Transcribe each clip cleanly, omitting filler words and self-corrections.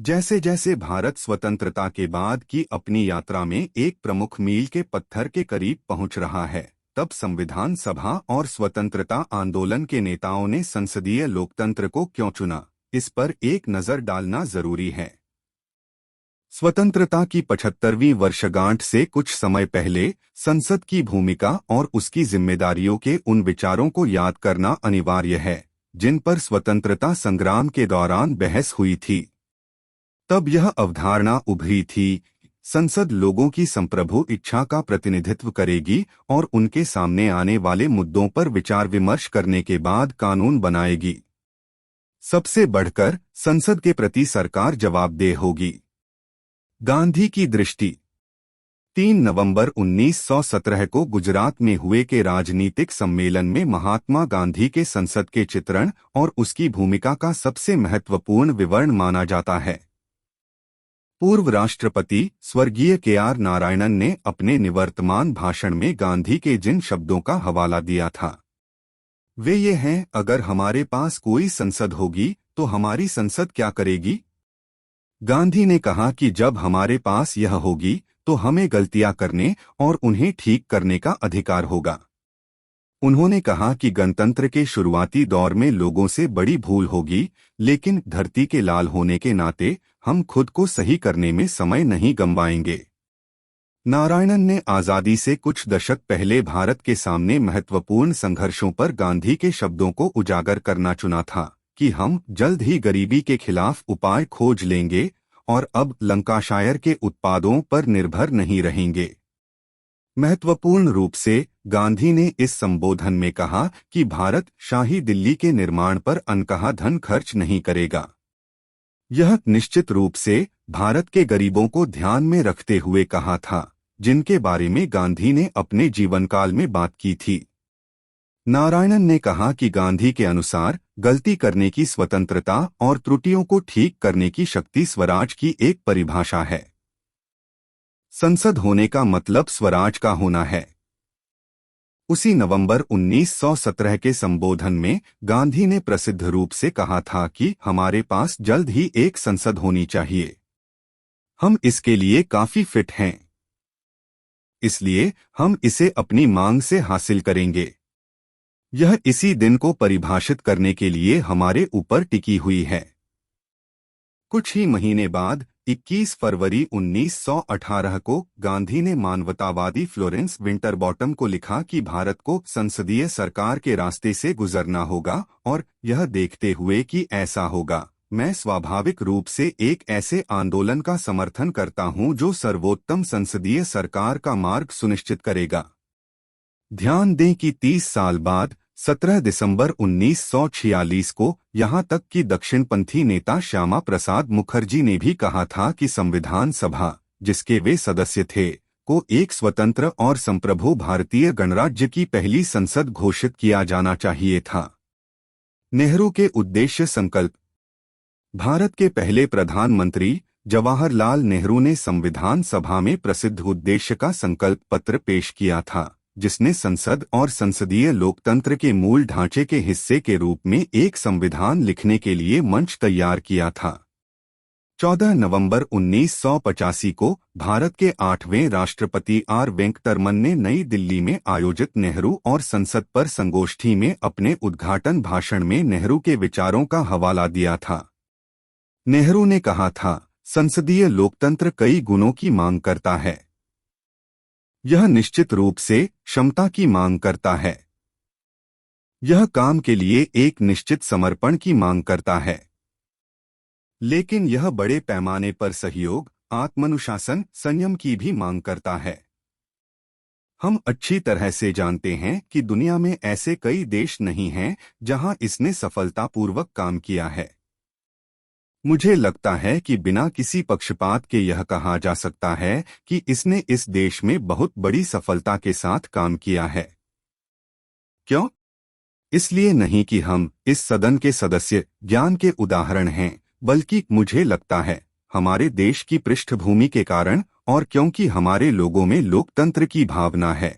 जैसे जैसे भारत स्वतंत्रता के बाद की अपनी यात्रा में एक प्रमुख मील के पत्थर के करीब पहुंच रहा है, तब संविधान सभा और स्वतंत्रता आंदोलन के नेताओं ने संसदीय लोकतंत्र को क्यों चुना, इस पर एक नजर डालना जरूरी है। स्वतंत्रता की 75वीं वर्षगांठ से कुछ समय पहले संसद की भूमिका और उसकी जिम्मेदारियों के उन विचारों को याद करना अनिवार्य है जिन पर स्वतंत्रता संग्राम के दौरान बहस हुई थी। तब यह अवधारणा उभरी थी, संसद लोगों की संप्रभु इच्छा का प्रतिनिधित्व करेगी और उनके सामने आने वाले मुद्दों पर विचार विमर्श करने के बाद कानून बनाएगी। सबसे बढ़कर संसद के प्रति सरकार जवाबदेह होगी। गांधी की दृष्टि। 3 नवंबर 1917 को गुजरात में हुए के राजनीतिक सम्मेलन में महात्मा गांधी के संसद के चित्रण और उसकी भूमिका का सबसे महत्वपूर्ण विवरण माना जाता है। पूर्व राष्ट्रपति स्वर्गीय के.आर. नारायणन ने अपने निवर्तमान भाषण में गांधी के जिन शब्दों का हवाला दिया था वे ये हैं, अगर हमारे पास कोई संसद होगी तो हमारी संसद क्या करेगी। गांधी ने कहा कि जब हमारे पास यह होगी तो हमें गलतियां करने और उन्हें ठीक करने का अधिकार होगा। उन्होंने कहा कि गणतंत्र के शुरुआती दौर में लोगों से बड़ी भूल होगी, लेकिन धरती के लाल होने के नाते हम खुद को सही करने में समय नहीं गंवाएंगे। नारायणन ने आजादी से कुछ दशक पहले भारत के सामने महत्वपूर्ण संघर्षों पर गांधी के शब्दों को उजागर करना चुना था कि हम जल्द ही गरीबी के खिलाफ उपाय खोज लेंगे और अब लंकाशायर के उत्पादों पर निर्भर नहीं रहेंगे। महत्वपूर्ण रूप से गांधी ने इस संबोधन में कहा कि भारत शाही दिल्ली के निर्माण पर अनकहा धन खर्च नहीं करेगा। यह निश्चित रूप से भारत के गरीबों को ध्यान में रखते हुए कहा था, जिनके बारे में गांधी ने अपने जीवनकाल में बात की थी। नारायणन ने कहा कि गांधी के अनुसार गलती करने की स्वतंत्रता और त्रुटियों को ठीक करने की शक्ति स्वराज की एक परिभाषा है। संसद होने का मतलब स्वराज का होना है। उसी नवंबर 1917 के संबोधन में गांधी ने प्रसिद्ध रूप से कहा था कि हमारे पास जल्द ही एक संसद होनी चाहिए। हम इसके लिए काफी फिट हैं, इसलिए हम इसे अपनी मांग से हासिल करेंगे। यह इसी दिन को परिभाषित करने के लिए हमारे ऊपर टिकी हुई है। कुछ ही महीने बाद 21 फरवरी 1918 को गांधी ने मानवतावादी फ्लोरेंस विंटरबॉटम को लिखा कि भारत को संसदीय सरकार के रास्ते से गुजरना होगा और यह देखते हुए कि ऐसा होगा, मैं स्वाभाविक रूप से एक ऐसे आंदोलन का समर्थन करता हूं जो सर्वोत्तम संसदीय सरकार का मार्ग सुनिश्चित करेगा। ध्यान दें कि 30 साल बाद 17 दिसंबर 1946 को यहां तक कि दक्षिणपंथी नेता श्यामा प्रसाद मुखर्जी ने भी कहा था कि संविधान सभा, जिसके वे सदस्य थे, को एक स्वतंत्र और संप्रभु भारतीय गणराज्य की पहली संसद घोषित किया जाना चाहिए था। नेहरू के उद्देश्य संकल्प। भारत के पहले प्रधानमंत्री जवाहरलाल नेहरू ने संविधान सभा में प्रसिद्ध उद्देश्य का संकल्प पत्र पेश किया था, जिसने संसद और संसदीय लोकतंत्र के मूल ढांचे के हिस्से के रूप में एक संविधान लिखने के लिए मंच तैयार किया था। 14 नवंबर 1985 को भारत के 8वें राष्ट्रपति आर वेंकटरमन ने नई दिल्ली में आयोजित नेहरू और संसद पर संगोष्ठी में अपने उद्घाटन भाषण में नेहरू के विचारों का हवाला दिया था। नेहरू ने कहा था, संसदीय लोकतंत्र कई गुणों की मांग करता है। यह निश्चित रूप से क्षमता की मांग करता है। यह काम के लिए एक निश्चित समर्पण की मांग करता है। लेकिन यह बड़े पैमाने पर सहयोग, आत्मानुशासन, संयम की भी मांग करता है। हम अच्छी तरह से जानते हैं कि दुनिया में ऐसे कई देश नहीं हैं जहां इसने सफलतापूर्वक काम किया है। मुझे लगता है कि बिना किसी पक्षपात के यह कहा जा सकता है कि इसने इस देश में बहुत बड़ी सफलता के साथ काम किया है। क्यों? इसलिए नहीं कि हम इस सदन के सदस्य ज्ञान के उदाहरण हैं, बल्कि मुझे लगता है हमारे देश की पृष्ठभूमि के कारण और क्योंकि हमारे लोगों में लोकतंत्र की भावना है।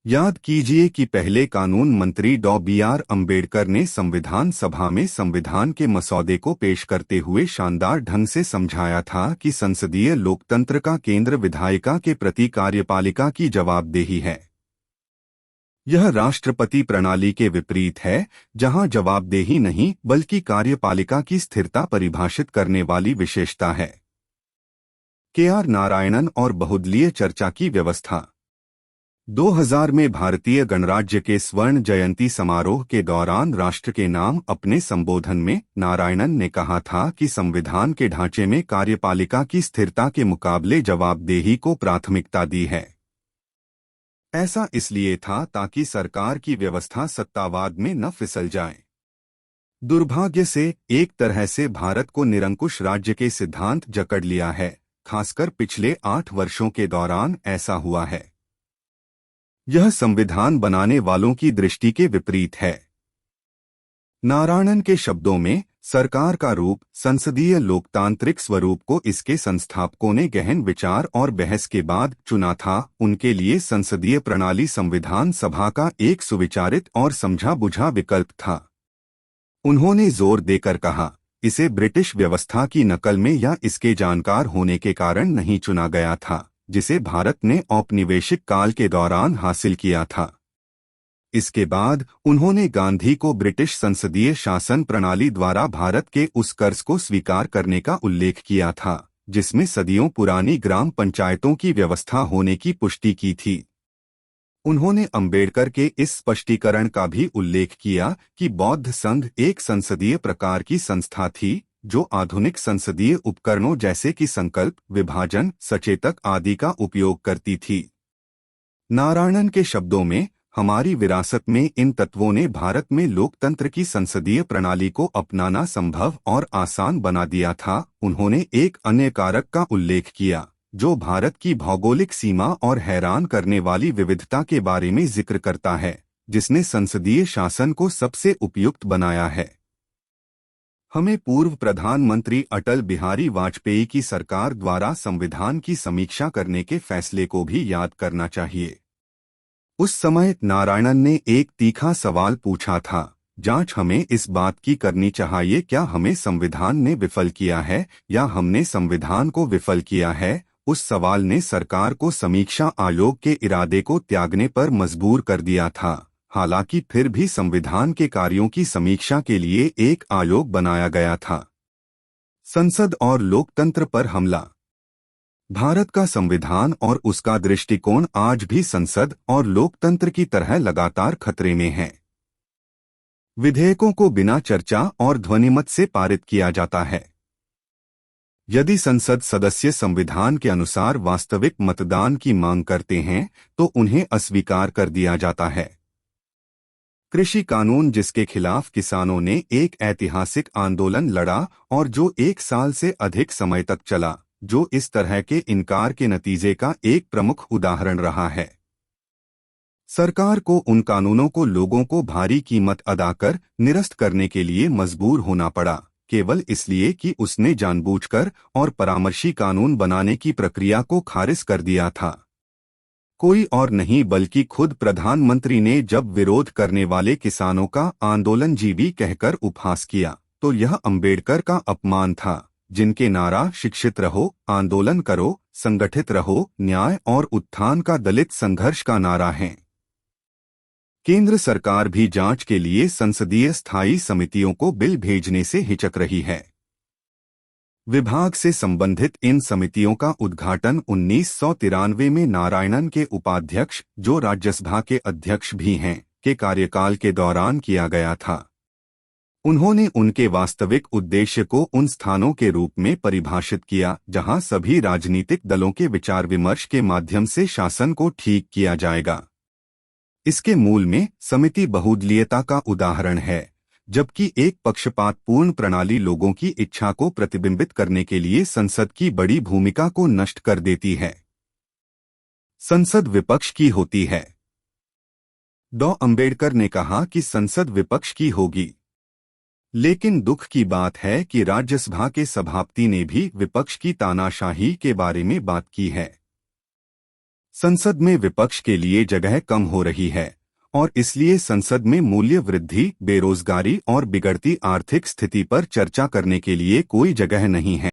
याद कीजिए कि पहले कानून मंत्री डॉ बी.आर. अम्बेडकर ने संविधान सभा में संविधान के मसौदे को पेश करते हुए शानदार ढंग से समझाया था कि संसदीय लोकतंत्र का केंद्र विधायिका के प्रति कार्यपालिका की जवाबदेही है। यह राष्ट्रपति प्रणाली के विपरीत है, जहां जवाबदेही नहीं बल्कि कार्यपालिका की स्थिरता परिभाषित करने वाली विशेषता है। के.आर. नारायणन और बहुदलीय चर्चा की व्यवस्था। 2000 में भारतीय गणराज्य के स्वर्ण जयंती समारोह के दौरान राष्ट्र के नाम अपने संबोधन में नारायणन ने कहा था कि संविधान के ढांचे में कार्यपालिका की स्थिरता के मुकाबले जवाबदेही को प्राथमिकता दी है। ऐसा इसलिए था ताकि सरकार की व्यवस्था सत्तावाद में न फिसल जाए। दुर्भाग्य से एक तरह से भारत को निरंकुश राज्य के सिद्धांत जकड़ लिया है, खासकर पिछले 8 वर्षों के दौरान ऐसा हुआ है। यह संविधान बनाने वालों की दृष्टि के विपरीत है। नारायणन के शब्दों में, सरकार का रूप, संसदीय लोकतांत्रिक स्वरूप को इसके संस्थापकों ने गहन विचार और बहस के बाद चुना था। उनके लिए संसदीय प्रणाली संविधान सभा का एक सुविचारित और समझा बुझा विकल्प था। उन्होंने जोर देकर कहा, इसे ब्रिटिश व्यवस्था की नकल में या इसके जानकार होने के कारण नहीं चुना गया था, जिसे भारत ने औपनिवेशिक काल के दौरान हासिल किया था। इसके बाद उन्होंने गांधी को ब्रिटिश संसदीय शासन प्रणाली द्वारा भारत के उस कर्ज को स्वीकार करने का उल्लेख किया था, जिसमें सदियों पुरानी ग्राम पंचायतों की व्यवस्था होने की पुष्टि की थी। उन्होंने अम्बेडकर के इस स्पष्टीकरण का भी उल्लेख किया कि बौद्ध संघ एक संसदीय प्रकार की संस्था थी, जो आधुनिक संसदीय उपकरणों जैसे कि संकल्प, विभाजन, सचेतक आदि का उपयोग करती थी। नारायणन के शब्दों में, हमारी विरासत में इन तत्वों ने भारत में लोकतंत्र की संसदीय प्रणाली को अपनाना संभव और आसान बना दिया था। उन्होंने एक अन्य कारक का उल्लेख किया, जो भारत की भौगोलिक सीमा और हैरान करने वाली विविधता के बारे में जिक्र करता है, जिसने संसदीय शासन को सबसे उपयुक्त बनाया है। हमें पूर्व प्रधानमंत्री अटल बिहारी वाजपेयी की सरकार द्वारा संविधान की समीक्षा करने के फैसले को भी याद करना चाहिए। उस समय नारायणन ने एक तीखा सवाल पूछा था, जांच हमें इस बात की करनी चाहिए क्या हमें संविधान ने विफल किया है या हमने संविधान को विफल किया है। उस सवाल ने सरकार को समीक्षा आयोग के इरादे को त्यागने पर मजबूर कर दिया था। हालांकि फिर भी संविधान के कार्यों की समीक्षा के लिए एक आयोग बनाया गया था। संसद और लोकतंत्र पर हमला। भारत का संविधान और उसका दृष्टिकोण आज भी संसद और लोकतंत्र की तरह लगातार खतरे में है। विधेयकों को बिना चर्चा और ध्वनिमत से पारित किया जाता है। यदि संसद सदस्य संविधान के अनुसार वास्तविक मतदान की मांग करते हैं, तो उन्हें अस्वीकार कर दिया जाता है। कृषि कानून, जिसके खिलाफ किसानों ने एक ऐतिहासिक आंदोलन लड़ा और जो 1 साल से अधिक समय तक चला, जो इस तरह के इनकार के नतीजे का एक प्रमुख उदाहरण रहा है। सरकार को उन कानूनों को लोगों को भारी कीमत अदा कर निरस्त करने के लिए मजबूर होना पड़ा, केवल इसलिए कि उसने जानबूझकर और परामर्शी कानून बनाने की प्रक्रिया को खारिज कर दिया था। कोई और नहीं बल्कि खुद प्रधानमंत्री ने जब विरोध करने वाले किसानों का आंदोलनजीवी कहकर उपहास किया, तो यह अम्बेडकर का अपमान था, जिनके नारा शिक्षित रहो, आंदोलन करो, संगठित रहो, न्याय और उत्थान का दलित संघर्ष का नारा है। केंद्र सरकार भी जांच के लिए संसदीय स्थायी समितियों को बिल भेजने से हिचक रही है। विभाग से संबंधित इन समितियों का उद्घाटन 1993 में नारायणन के उपाध्यक्ष, जो राज्यसभा के अध्यक्ष भी हैं, के कार्यकाल के दौरान किया गया था। उन्होंने उनके वास्तविक उद्देश्य को उन स्थानों के रूप में परिभाषित किया जहां सभी राजनीतिक दलों के विचार विमर्श के माध्यम से शासन को ठीक किया जाएगा। इसके मूल में समिति बहुदलीयता का उदाहरण है, जबकि एक पक्षपातपूर्ण प्रणाली लोगों की इच्छा को प्रतिबिंबित करने के लिए संसद की बड़ी भूमिका को नष्ट कर देती है। संसद विपक्ष की होती है। डॉ. अम्बेडकर ने कहा कि संसद विपक्ष की होगी, लेकिन दुख की बात है कि राज्यसभा के सभापति ने भी विपक्ष की तानाशाही के बारे में बात की है। संसद में विपक्ष के लिए जगह कम हो रही है और इसलिए संसद में मूल्य वृद्धि, बेरोजगारी और बिगड़ती आर्थिक स्थिति पर चर्चा करने के लिए कोई जगह नहीं है।